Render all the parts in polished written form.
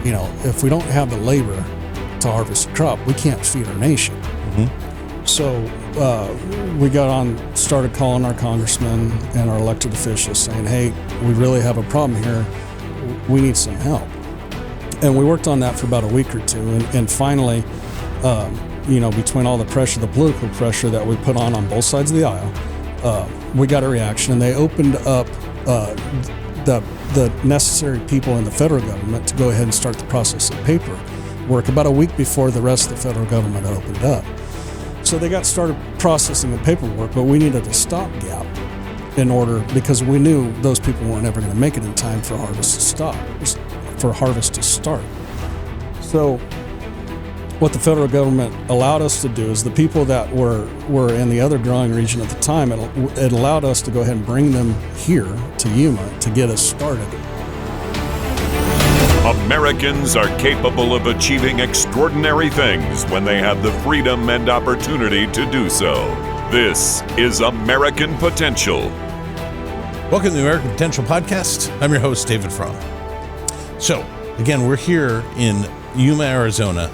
if we don't have the labor to harvest the crop, we can't feed our nation. So we started calling our congressmen and our elected officials saying, hey, we really have a problem here. We need some help. And we worked on that for about a week or two. And finally, between all the pressure, the political pressure that we put on both sides of the aisle, we got a reaction. And they opened up the necessary people in the federal government to go ahead and start the process of paperwork about a week before the rest of the federal government opened up. So they got started processing the paperwork, but we needed a stopgap because we knew those people weren't ever going to make it in time for harvest to start. So what the federal government allowed us to do is the people that were in the other growing region at the time, it allowed us to go ahead and bring them here to Yuma to get us started. Americans are capable of achieving extraordinary things when they have the freedom and opportunity to do so. This is American Potential. Welcome to the American Potential Podcast. I'm your host, David Fromm. So, again, we're here in Yuma, Arizona,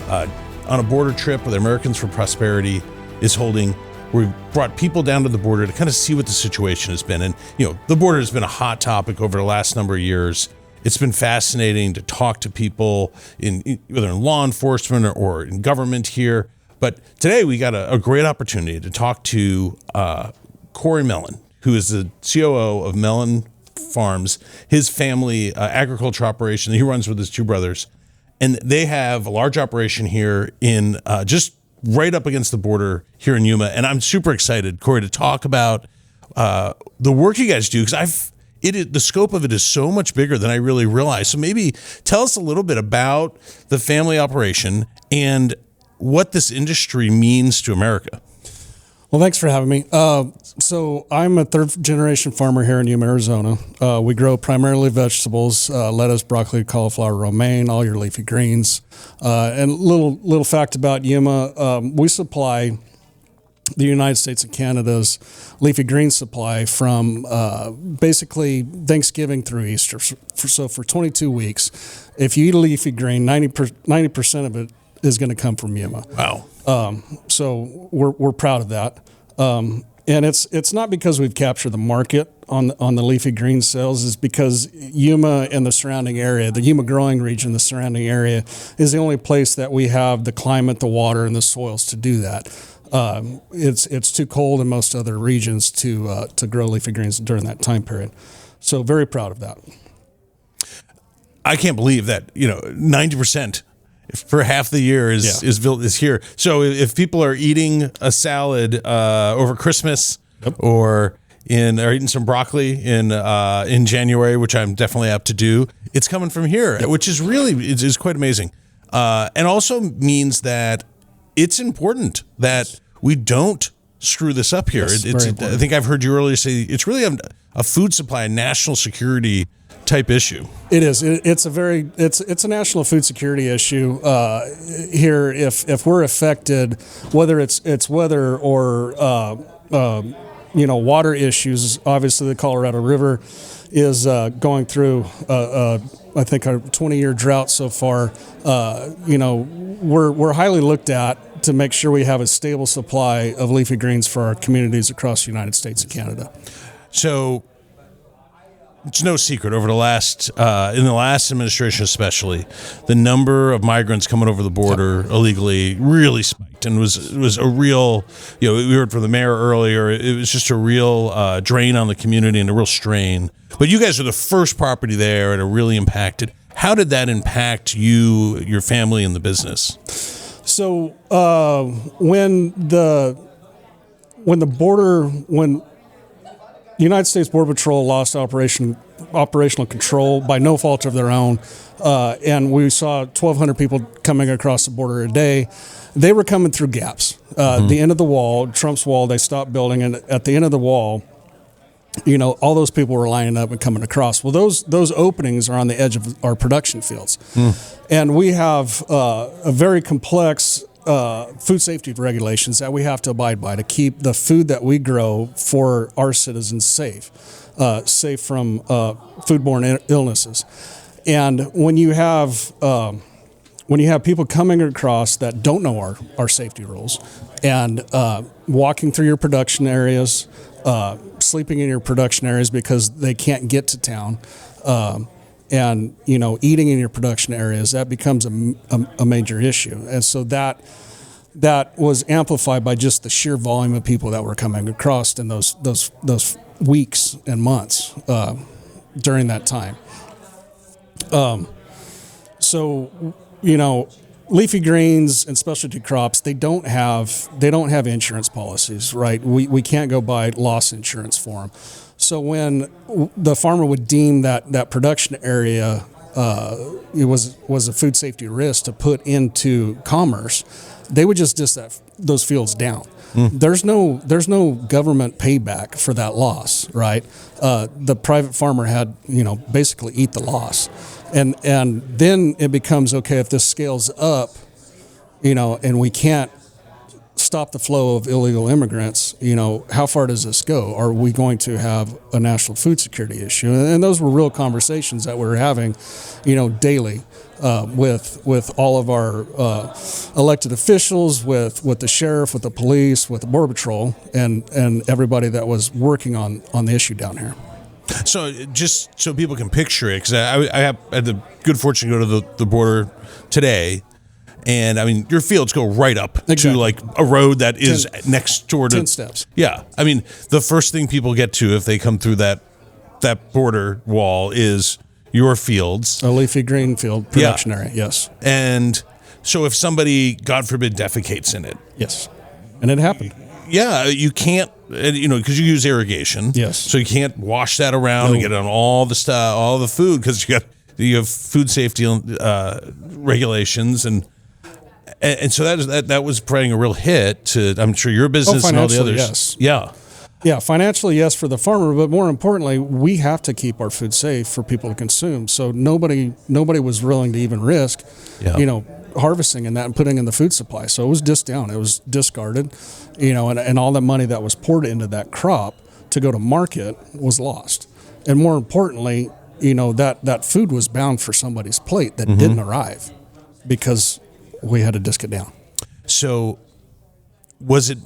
on a border trip that Americans for Prosperity is holding. We've brought people down to the border to kind of see what the situation has been. And, the border has been a hot topic over the last number of years. It's been fascinating to talk to people whether in law enforcement or in government here. But today we got a great opportunity to talk to Cory Mellon, who is the COO of Mellon Farms, his family agriculture operation that he runs with his two brothers. And they have a large operation here in just right up against the border here in Yuma. And I'm super excited, Cory, to talk about the work you guys do, because the scope of it is so much bigger than I really realized. So maybe tell us a little bit about the family operation and what this industry means to America. Well, thanks for having me. So I'm a third-generation farmer here in Yuma, Arizona. We grow primarily vegetables, lettuce, broccoli, cauliflower, romaine, all your leafy greens. And little fact about Yuma, we supply the United States and Canada's leafy green supply from basically Thanksgiving through Easter. So for 22 weeks, if you eat a leafy green, 90% of it is going to come from Yuma. Wow. So we're proud of that. And it's not because we've captured the market on the leafy green sales. It's because Yuma and the surrounding area, the Yuma growing region, the surrounding area, is the only place that we have the climate, the water, and the soils to do that. It's too cold in most other regions to grow leafy greens during that time period. So very proud of that. I can't believe that 90% for half the year is here. So if people are eating a salad over Christmas, yep, or eating some broccoli in January, which I'm definitely apt to do, it's coming from here, yep, which is really is quite amazing, and also means that it's important that we don't screw this up here. Yes, I think I've heard you earlier say it's really a food supply, a national security type issue. It is. It's a national food security issue here. If we're affected, whether it's weather or water issues. Obviously, the Colorado River is going through I think a 20-year drought so far. We're highly looked at to make sure we have a stable supply of leafy greens for our communities across the United States and Canada. So it's no secret over in the last administration especially, the number of migrants coming over the border illegally really spiked and was a real, we heard from the mayor earlier, it was just a real drain on the community and a real strain. But you guys are the first property there and are really impacted. How did that impact you, your family, and the business? So when the United States Border Patrol lost operational control by no fault of their own, and we saw 1,200 people coming across the border a day, they were coming through gaps. The end of the wall, Trump's wall, they stopped building, and at the end of the wall, all those people were lining up and coming across. Well, those openings are on the edge of our production fields. And we have a very complex food safety regulations that we have to abide by to keep the food that we grow for our citizens safe from foodborne illnesses. And when you have people coming across that don't know our safety rules and walking through your production areas, sleeping in your production areas because they can't get to town, and eating in your production areas, that becomes a major issue. And so that was amplified by just the sheer volume of people that were coming across in those weeks and months during that time. So leafy greens and specialty crops, they don't have insurance policies, right? We can't go buy loss insurance for them. So when the farmer would deem that production area it was a food safety risk to put into commerce, they would just those fields down. There's no government payback for that loss, right? The private farmer had basically eat the loss, and then it becomes okay if this scales up, and we can't stop the flow of illegal immigrants. How far does this go? Are we going to have a national food security issue? And those were real conversations that we were having, daily. With all of our elected officials, with the sheriff, with the police, with the Border Patrol, and everybody that was working on the issue down here. So just so people can picture it, because I had the good fortune to go to the border today, and I mean your fields go right up to like a road that is next door to 10 steps. Yeah, I mean the first thing people get to if they come through that border wall is your fields. A leafy green field production area, yes. And so if somebody, God forbid, defecates in it. Yes. And it happened. Yeah, you can't, because you use irrigation. Yes. So you can't wash that around and get on all the stuff, all the food, because you have food safety regulations. And so that was playing a real hit to, I'm sure, your business and all the others. Yes. Yeah. Yeah, financially, yes, for the farmer, but more importantly, we have to keep our food safe for people to consume. So nobody was willing to even risk, harvesting and that and putting in the food supply. So it was down, it was discarded, and all the money that was poured into that crop to go to market was lost. And more importantly, that food was bound for somebody's plate that didn't arrive because we had to disc it down. So was it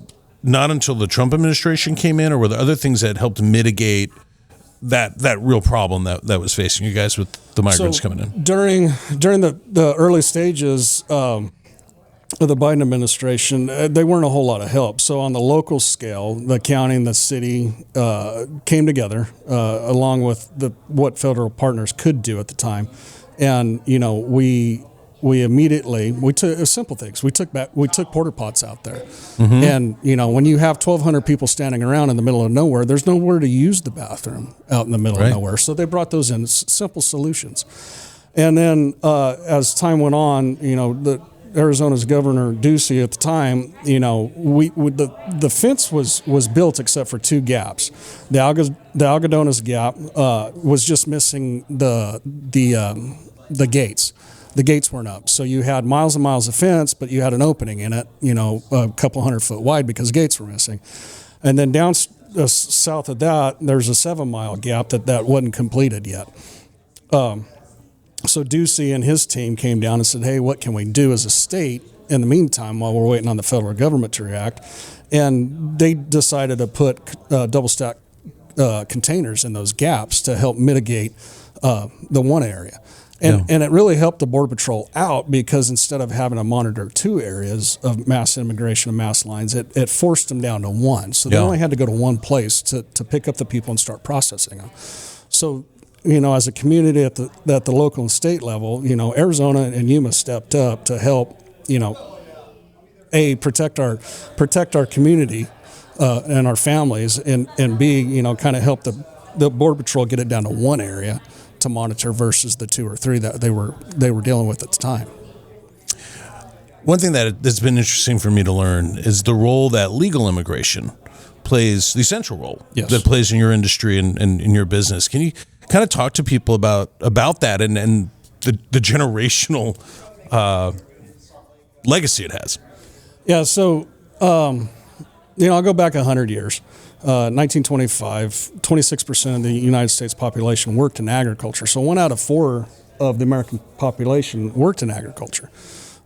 not until the Trump administration came in, or were there other things that helped mitigate that real problem that was facing you guys with the migrants coming in? During the early stages of the Biden administration, they weren't a whole lot of help. So on the local scale, the county and the city came together along with what federal partners could do at the time, and we immediately took simple things. We took porta pots out there, and when you have 1,200 people standing around in the middle of nowhere, there's nowhere to use the bathroom out in the middle of nowhere. So they brought those in, simple solutions. And then as time went on, Arizona's Governor Ducey at the time, the fence was built except for two gaps. The Algodones gap was just missing the gates. The gates weren't up. So you had miles and miles of fence, but you had an opening in it, a couple 100 foot wide because gates were missing. And then down south of that, there's a 7-mile gap that wasn't completed yet. So Ducey and his team came down and said, hey, what can we do as a state in the meantime while we're waiting on the federal government to react? And they decided to put double stack containers in those gaps to help mitigate the one area. And it really helped the Border Patrol out because instead of having to monitor 2 areas of mass immigration and mass lines, it forced them down to 1. So they only had to go to one place to pick up the people and start processing them. So, as a community at the local and state level, Arizona and Yuma stepped up to help, protect our community and our families, and B, kind of help the Border Patrol get it down to 1 area to monitor versus the 2 or 3 that they were dealing with at the time. One thing that's been interesting for me to learn is the role that legal immigration plays, the essential role that plays in your industry and in your business. Can you kind of talk to people about that and the generational legacy it has? Yeah, so I'll go back 100 years. 1925, 26% of the United States population worked in agriculture. So 1 out of 4 of the American population worked in agriculture.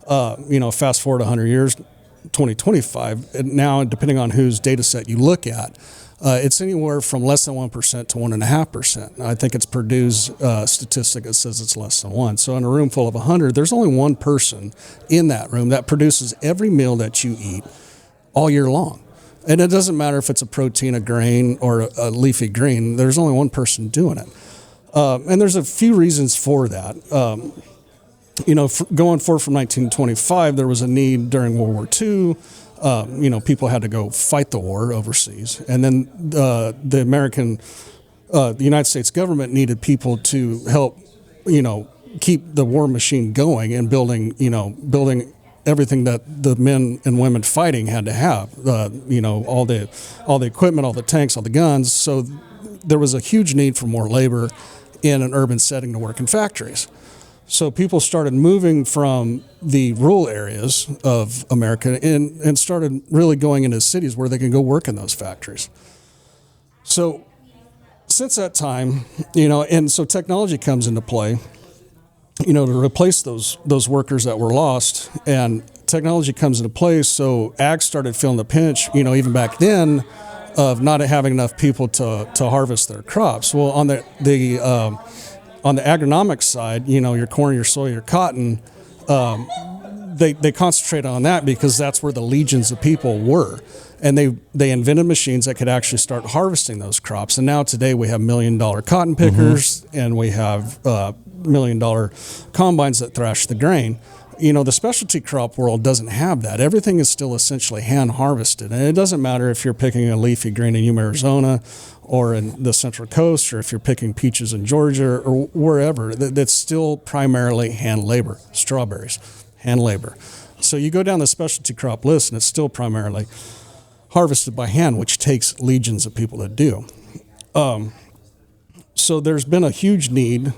Fast forward 100 years, 2025, and now depending on whose data set you look at, it's anywhere from less than 1% to 1.5%. I think it's Purdue's statistic that says it's less than 1. So in a room full of 100, there's only one person in that room that produces every meal that you eat all year long. And it doesn't matter if it's a protein, a grain, or a leafy green. There's only one person doing it. And there's a few reasons for that. Going forward from 1925, there was a need during World War II. People had to go fight the war overseas. And then the United States government needed people to help, keep the war machine going and building everything that the men and women fighting had to have, all the equipment, all the tanks, all the guns. So there was a huge need for more labor in an urban setting to work in factories. So people started moving from the rural areas of America and started really going into cities where they can go work in those factories. So since that time, and so technology comes into play, to replace those workers that were lost, and technology comes into place. So ag started feeling the pinch, even back then, of not having enough people to harvest their crops. Well, on the agronomic side, your corn, your soy, your cotton, they concentrated on that because that's where the legions of people were. And they invented machines that could actually start harvesting those crops. And now today we have $1 million cotton pickers, and we have $1 million combines that thrash the grain. The specialty crop world doesn't have that. Everything is still essentially hand harvested. And it doesn't matter if you're picking a leafy green in Yuma, Arizona, or in the Central Coast, or if you're picking peaches in Georgia, or wherever. That's still primarily hand labor. Strawberries, hand labor. So you go down the specialty crop list, and it's still primarily harvested by hand, which takes legions of people to do. So there's been a huge need,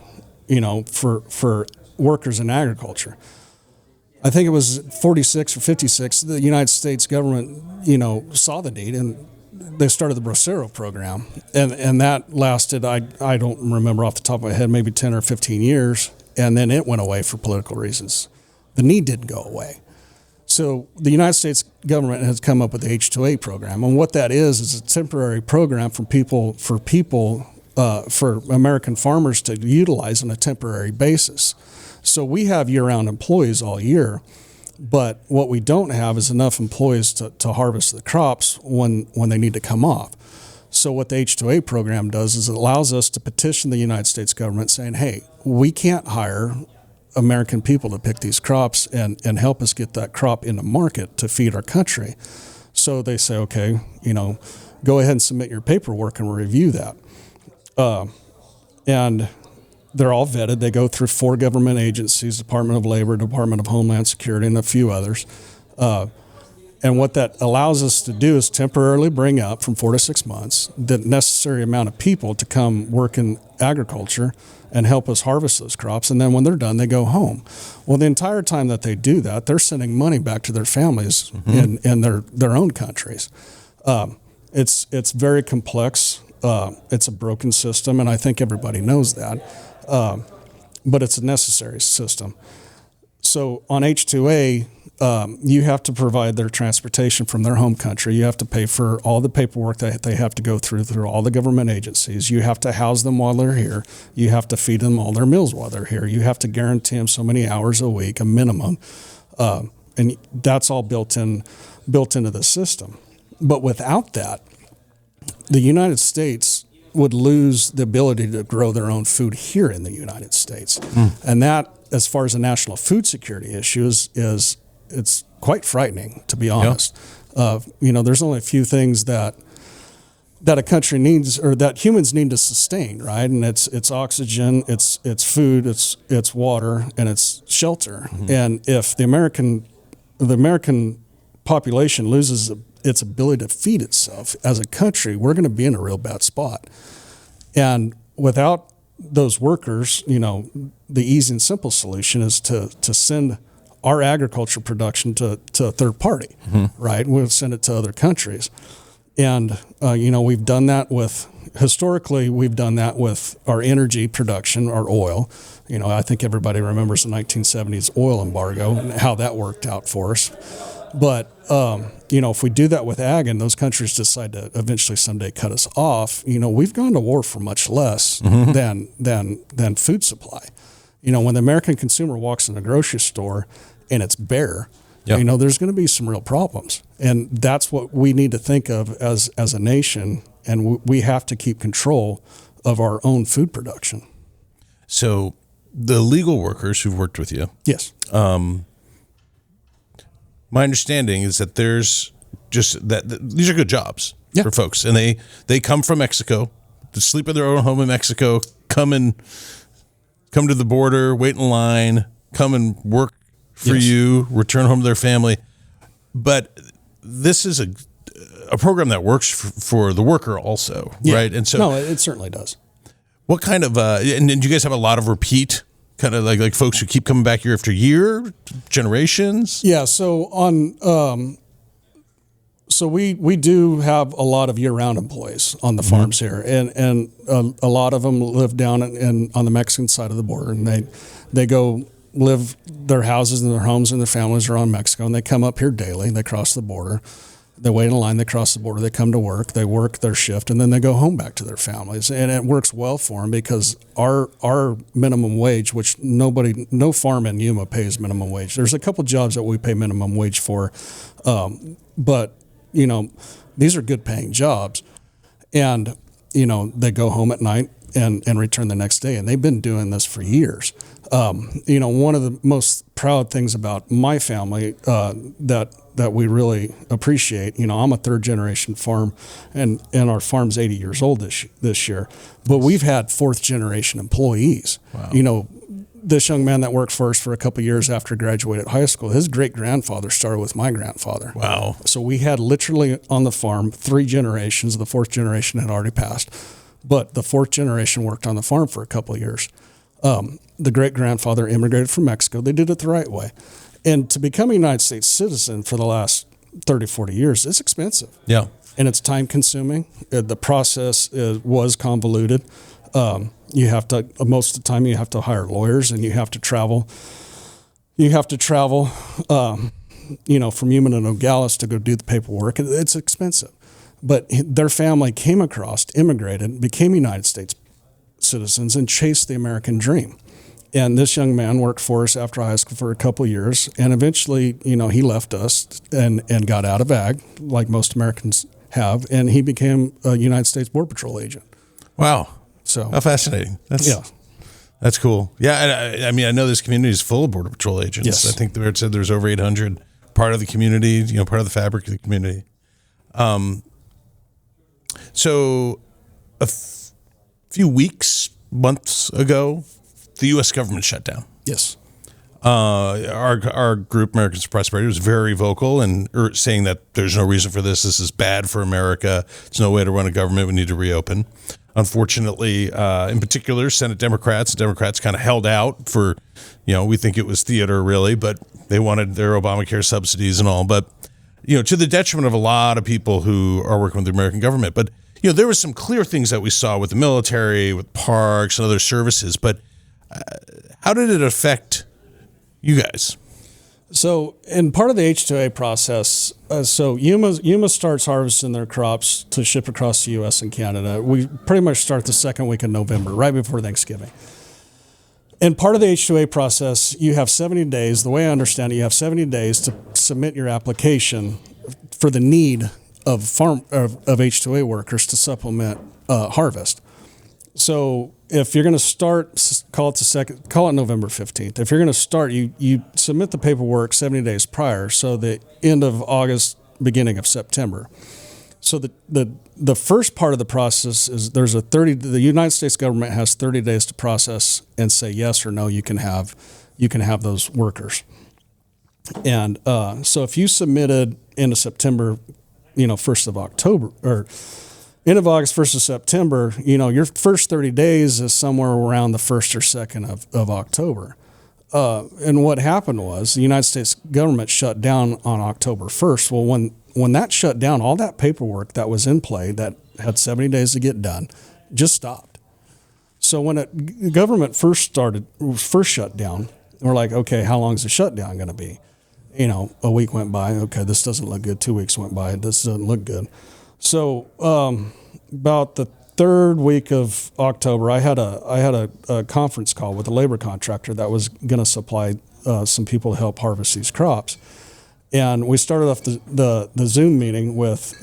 for workers in agriculture. I think it was 46 or 56, the United States government, saw the need, and they started the Bracero program. And that lasted, I don't remember off the top of my head, maybe 10 or 15 years. And then it went away for political reasons. The need didn't go away. So the United States government has come up with the H-2A program. And what that is a temporary program for American farmers to utilize on a temporary basis. So we have year-round employees all year, but what we don't have is enough employees to harvest the crops when they need to come off. So what the H-2A program does is it allows us to petition the United States government saying, hey, we can't hire American people to pick these crops and help us get that crop in the market to feed our country. So they say, okay, go ahead and submit your paperwork and we'll review that. And they're all vetted. They go through 4 government agencies, Department of Labor, Department of Homeland Security, and a few others. And what that allows us to do is temporarily bring up from 4 to 6 months the necessary amount of people to come work in agriculture and help us harvest those crops. And then when they're done, they go home. Well, the entire time that they do that, they're sending money back to their families in their own countries. It's very complex. It's a broken system, and I think everybody knows that. But it's a necessary system. So on H-2A, you have to provide their transportation from their home country. You have to pay for all the paperwork that they have to go through all the government agencies. You have to house them while they're here. You have to feed them all their meals while they're here. You have to guarantee them so many hours a week, a minimum. And that's all built into the system. But without that, the United States would lose the ability to grow their own food here in the United States. And that, as far as a national food security issue, is it's quite frightening, to be honest. There's only a few things that a country needs, or that humans need to sustain, right? And it's oxygen, it's food, it's water, and it's shelter. And if the American population loses its ability to feed itself as a country, we're going to be in a real bad spot. And without those workers, the easy and simple solution is to send our agriculture production to a third party, right? We'll send it to other countries. And, we've done that historically, we've done that with our energy production, our oil. I think everybody remembers the 1970s oil embargo and how that worked out for us. But, if we do that with ag and those countries decide to eventually someday cut us off, we've gone to war for much less than food supply. When the American consumer walks in a grocery store and it's bare, there's going to be some real problems. And that's what we need to think of as a nation. And we have to keep control of our own food production. So the legal workers who've worked with you. Yes. My understanding is that there's just that these are good jobs for folks. And they come from Mexico, to sleep in their own home in Mexico, come to the border, wait in line, come and work for you, return home to their family. But this is a program that works for the worker also, right? And so, no, it certainly does. What kind of, and do you guys have a lot of repeat, kind of like folks who keep coming back year after year, generations? Yeah, so we do have a lot of year-round employees on the farms here, and a lot of them live down on the Mexican side of the border, and they go live their houses and their homes and their families are on Mexico, and they come up here daily. They cross the border, they wait in line, they cross the border, they come to work, they work their shift, and then they go home back to their families. And it works well for them because our minimum wage, which no farm in Yuma pays minimum wage. There's a couple jobs that we pay minimum wage for, but these are good paying jobs. And, they go home at night and return the next day. And they've been doing this for years. One of the most proud things about my family that we really appreciate, I'm a third generation farm and our farm's 80 years old this year, but we've had fourth generation employees. Wow. This young man that worked for us for a couple of years after graduated high school, his great-grandfather started with my grandfather. Wow. So we had literally on the farm 3 generations. The fourth generation had already passed, but the fourth generation worked on the farm for a couple of years. The great-grandfather immigrated from Mexico. They did it the right way. And to become a United States citizen for the last 30, 40 years, it's expensive. Yeah. And it's time-consuming. The process was convoluted. You have to, most of the time, you have to hire lawyers and you have to travel. From Yuma to Nogales to go do the paperwork. It's expensive. But their family came across, immigrated, became United States citizens, and chased the American dream. And this young man worked for us after high school for a couple of years, and eventually, he left us and got out of ag, like most Americans have, and he became a United States Border Patrol agent. Wow. So how fascinating. That's cool. Yeah, I mean, I know this community is full of Border Patrol agents. Yes. I think it said there's over 800 part of the community, part of the fabric of the community. So a few months ago, the U.S. government shut down. Yes. Our group, Americans for Prosperity, was very vocal and saying that there's no reason for this. This is bad for America. There's no way to run a government. We need to reopen. Unfortunately, in particular, Senate Democrats kind of held out for, we think it was theater really, but they wanted their Obamacare subsidies and all. But, to the detriment of a lot of people who are working with the American government. But, there was some clear things that we saw with the military, with parks and other services. But how did it affect you guys? So, in part of the H-2A process, Yuma starts harvesting their crops to ship across the U.S. and Canada. We pretty much start the second week of November, right before Thanksgiving. And part of the H-2A process, you have 70 days. The way I understand it, you have 70 days to submit your application for the need of H-2A workers to supplement harvest. So if you're going to start, call it November 15th. If you're going to start, you submit the paperwork 70 days prior, so the end of August, beginning of September. So the first part of the process is the United States government has 30 days to process and say yes or no, you can have those workers. And so if you submitted into September, 1st of October, or end of August, 1st of September, your first 30 days is somewhere around the 1st or 2nd of October. And what happened was the United States government shut down on October 1st. Well, when that shut down, all that paperwork that was in play that had 70 days to get done just stopped. So when the government first shut down, we're like, okay, how long is the shutdown going to be? A week went by. Okay, this doesn't look good. 2 weeks went by. This doesn't look good. So about the third week of October, I had a conference call with a labor contractor that was going to supply some people to help harvest these crops. And we started off the Zoom meeting with,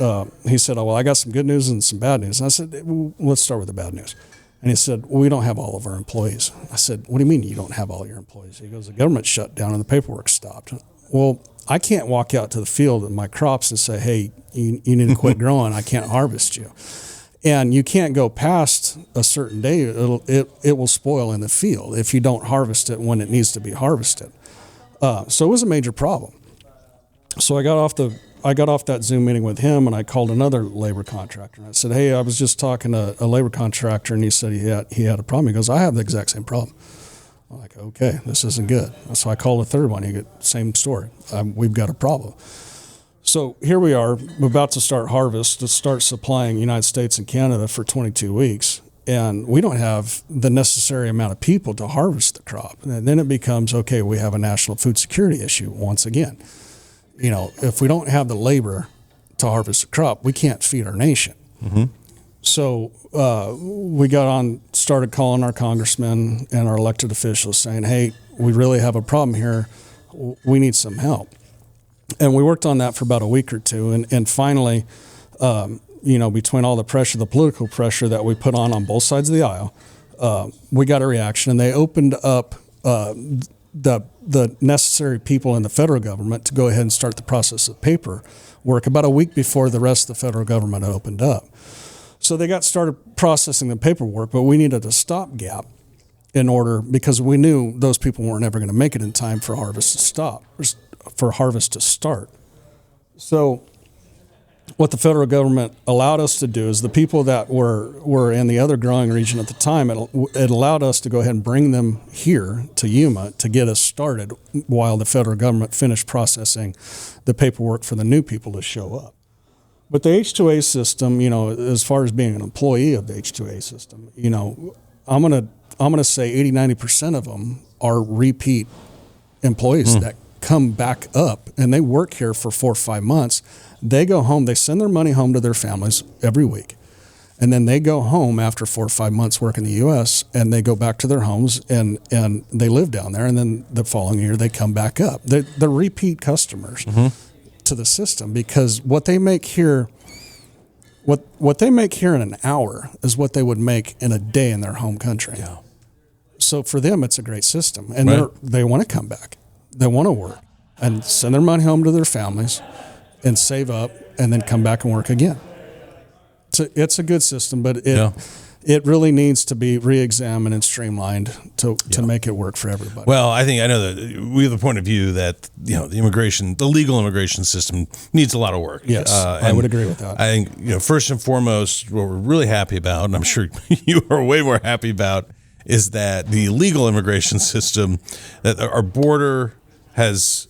he said, oh, well, I got some good news and some bad news. And I said, well, let's start with the bad news. And he said, well, we don't have all of our employees. I said, what do you mean you don't have all your employees? He goes, the government shut down and the paperwork stopped. Well, I can't walk out to the field in my crops and say, hey, you need to quit growing. I can't harvest you. And you can't go past a certain day. It will spoil in the field if you don't harvest it when it needs to be harvested. So it was a major problem. So I got off that Zoom meeting with him, and I called another labor contractor. And I said, hey, I was just talking to a labor contractor, and he said he had a problem. He goes, I have the exact same problem. I'm like, okay, this isn't good. So I called a third one. He got same story. We've got a problem. So here we are, we're about to start harvest, to start supplying United States and Canada for 22 weeks. And we don't have the necessary amount of people to harvest the crop. And then it becomes, okay, we have a national food security issue once again. If we don't have the labor to harvest the crop, we can't feed our nation. Mm-hmm. So we started calling our congressmen and our elected officials saying, hey, we really have a problem here. We need some help. And we worked on that for about a week or two. And finally, between all the pressure, the political pressure that we put on both sides of the aisle, we got a reaction. And they opened up the necessary people in the federal government to go ahead and start the process of paperwork about a week before the rest of the federal government opened up. So they got started processing the paperwork, but we needed a stopgap because we knew those people weren't ever going to make it in time for harvest to start. So what the federal government allowed us to do is the people that were in the other growing region at the time, it allowed us to go ahead and bring them here to Yuma to get us started while the federal government finished processing the paperwork for the new people to show up. But the H-2A system, as far as being an employee of the H-2A system, I'm gonna say 80-90% of them are repeat employees that come back up, and they work here for 4 or 5 months. They go home, they send their money home to their families every week. And then they go home after 4 or 5 months work in the U.S., and they go back to their homes and they live down there. And then the following year, they come back up. They're repeat customers to the system, because what they make here, what they make here in an hour is what they would make in a day in their home country. Yeah. So for them, it's a great system. And they want to come back. They want to work and send their money home to their families and save up and then come back and work again. So it's a good system, but it really needs to be re-examined and streamlined to make it work for everybody. Well, I know that we have the point of view that the legal immigration system needs a lot of work. Yes, I would agree with that. I think first and foremost, what we're really happy about, and I'm sure you are way more happy about, is that the legal immigration system, that our border is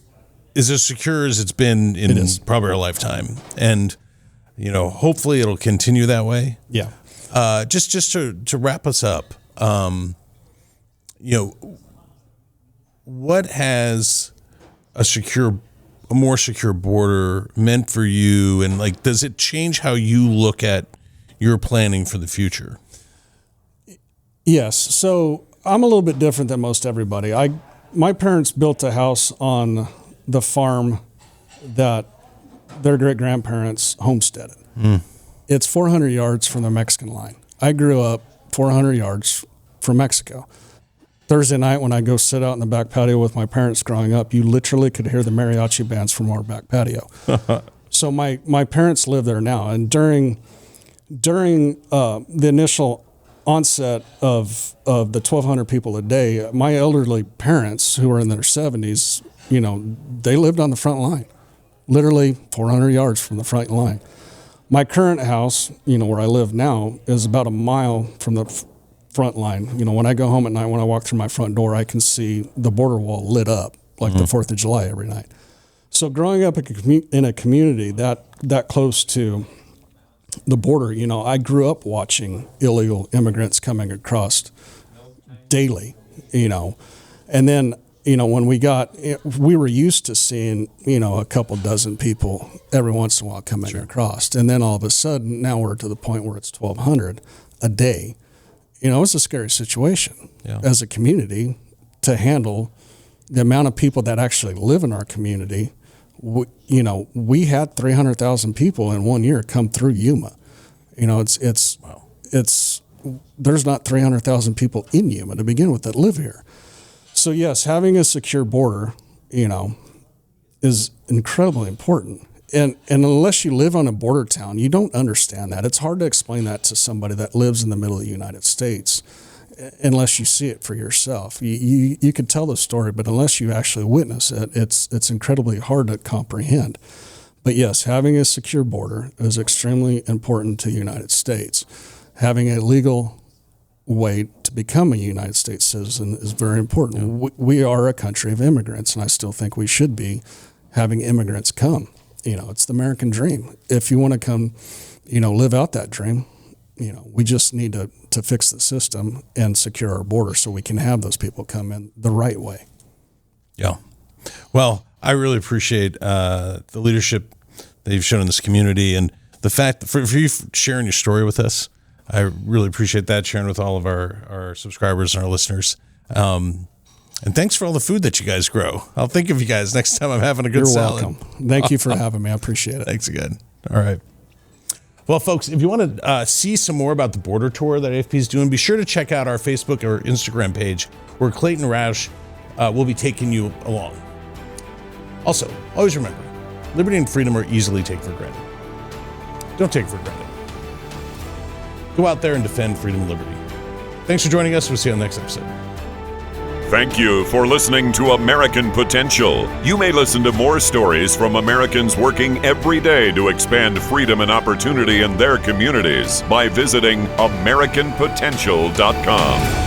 as secure as it's been in probably our lifetime, and hopefully it'll continue that way. Yeah. Just to wrap us up, what has a more secure border meant for you, and does it change how you look at your planning for the future? Yes. So I'm a little bit different than most everybody. My parents built a house on the farm that their great-grandparents homesteaded. It's 400 yards from the Mexican line. I grew up 400 yards from Mexico. Thursday night when I go sit out in the back patio with my parents growing up, you literally could hear the mariachi bands from our back patio. So my parents live there now. And during the initial onset of the 1,200 people a day, my elderly parents, who are in their 70s, they lived on the front line, literally 400 yards from the front line. My current house, where I live now, is about a mile from the front line. When I go home at night, when I walk through my front door, I can see the border wall lit up like the 4th of July every night. So growing up in a community that close to the border, I grew up watching illegal immigrants coming across daily, and then, when we were used to seeing, a couple dozen people every once in a while coming across. And then all of a sudden, now we're to the point where it's 1,200 a day. It's a scary situation as a community to handle the amount of people that actually live in our community. We had 300,000 people in 1 year come through Yuma. There's not 300,000 people in Yuma to begin with that live here. So yes, having a secure border, is incredibly important. And unless you live on a border town, you don't understand that. It's hard to explain that to somebody that lives in the middle of the United States, unless you see it for yourself. You could tell the story, but unless you actually witness it, it's incredibly hard to comprehend. But yes, having a secure border is extremely important to the United States. Having a legal way to become a United States citizen is very important. We are a country of immigrants, and I still think we should be having immigrants come. It's the American dream. If you want to come, live out that dream, we just need to fix the system and secure our border so we can have those people come in the right way. Yeah. Well, I really appreciate the leadership that you've shown in this community, and the fact that for you sharing your story with us. I really appreciate that, sharing with all of our subscribers and our listeners. And thanks for all the food that you guys grow. I'll think of you guys next time I'm having a good salad. You're welcome. Thank you for having me. I appreciate it. Thanks again. All right. Well, folks, if you want to see some more about the border tour that AFP is doing, be sure to check out our Facebook or Instagram page where Clayton Roush will be taking you along. Also, always remember, liberty and freedom are easily taken for granted. Don't take it for granted. Go out there and defend freedom and liberty. Thanks for joining us. We'll see you on the next episode. Thank you for listening to American Potential. You may listen to more stories from Americans working every day to expand freedom and opportunity in their communities by visiting AmericanPotential.com.